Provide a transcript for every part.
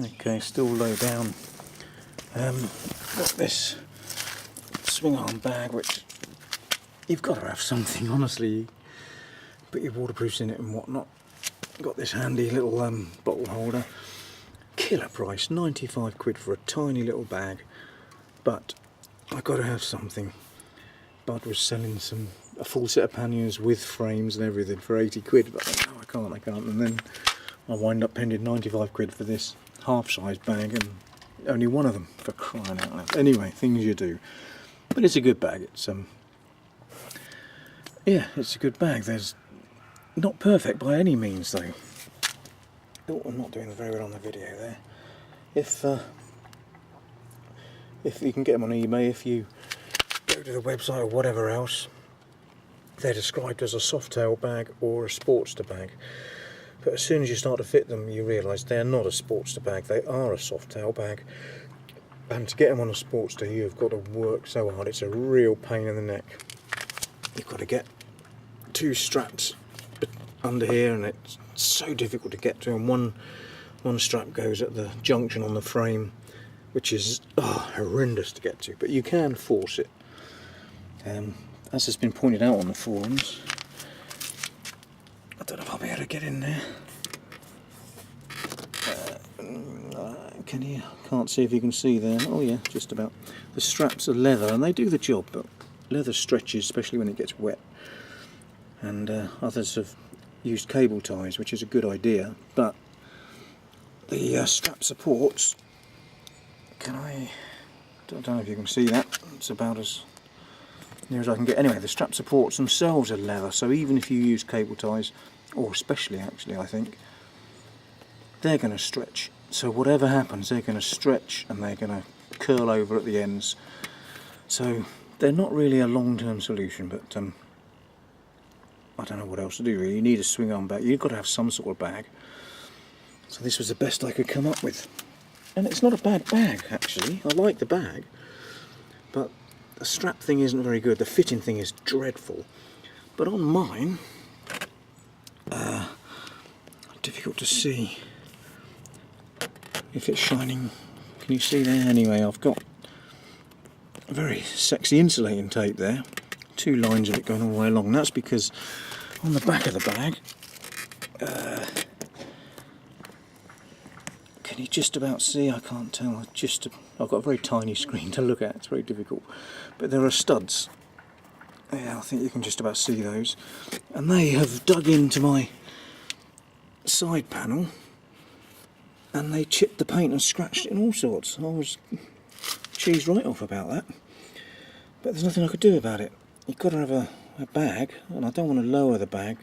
Okay, still low down. Got this swing arm bag, which you've got to have something, honestly. Put your waterproofs in it and whatnot. Got this handy little bottle holder. Killer price, 95 quid for a tiny little bag. But I've got to have something. Bud was selling a full set of panniers with frames and everything for 80 quid, but I thought, no, I can't. And then I wind up paying 95 quid for this half-size bag, and only one of them, for crying out loud. Anyway, things you do. But it's a good bag. It's yeah, it's a good bag. There's not perfect by any means, though. Oh, I'm not doing very well on the video there. If you can get them on eBay, if you go to the website or whatever else, they're described as a soft tail bag or a Sportster bag. But as soon as you start to fit them, you realise they're not a Sportster bag, they are a soft tail bag. And to get them on a Sportster, you've got to work so hard, it's a real pain in the neck. You've got to get two straps under here, and it's so difficult to get to, and one strap goes at the junction on the frame, which is horrendous to get to, but you can force it. As has been pointed out on the forums, I don't know if I'll be able to get in there. Can't see if you can see there. Oh yeah, just about. The straps are leather, and they do the job, but leather stretches, especially when it gets wet. And others have used cable ties, which is a good idea, but the strap supports, I don't know if you can see that, it's about as near as I can get. Anyway, the strap supports themselves are leather, so even if you use cable ties, or especially actually I think, they're going to stretch. So whatever happens, they're going to stretch and they're going to curl over at the ends. So they're not really a long-term solution, but I don't know what else to do really. You need a swing arm bag, you've got to have some sort of bag. So this was the best I could come up with. And it's not a bad bag actually, I like the bag, but the strap thing isn't very good, the fitting thing is dreadful. But on mine, difficult to see if it's shining. Can you see there? Anyway, I've got a very sexy insulating tape there, two lines of it going all the way along. That's because on the back of the bag, can you just about see? I can't tell. I've got a very tiny screen to look at. It's very difficult. But there are studs. Yeah, I think you can just about see those. And they have dug into my side panel, and they chipped the paint and scratched it and all sorts. I was cheesed right off about that. But there's nothing I could do about it. You've got to have a bag, and I don't want to lower the bag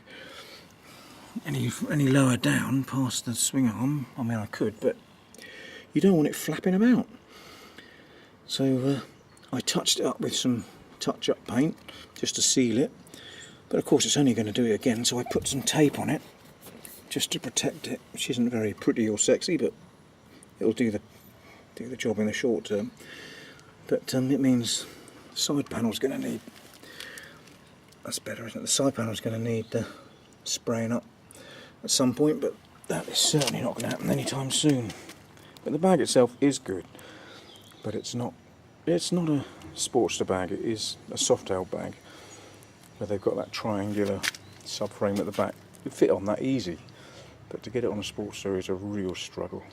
any lower down past the swing arm. I mean I could, but you don't want it flapping about. So I touched it up with some touch-up paint just to seal it, but of course it's only going to do it again, so I put some tape on it just to protect it, which isn't very pretty or sexy, but it'll do the job in the short term. But it means the side panel's going to need, that's better isn't it, the side panel's going to need spraying up at some point, but that is certainly not going to happen anytime soon. But the bag itself is good, but it's not a Sportster bag, it is a soft tail bag where they've got that triangular subframe at the back. You fit on that easy, but to get it on a Sportster is a real struggle.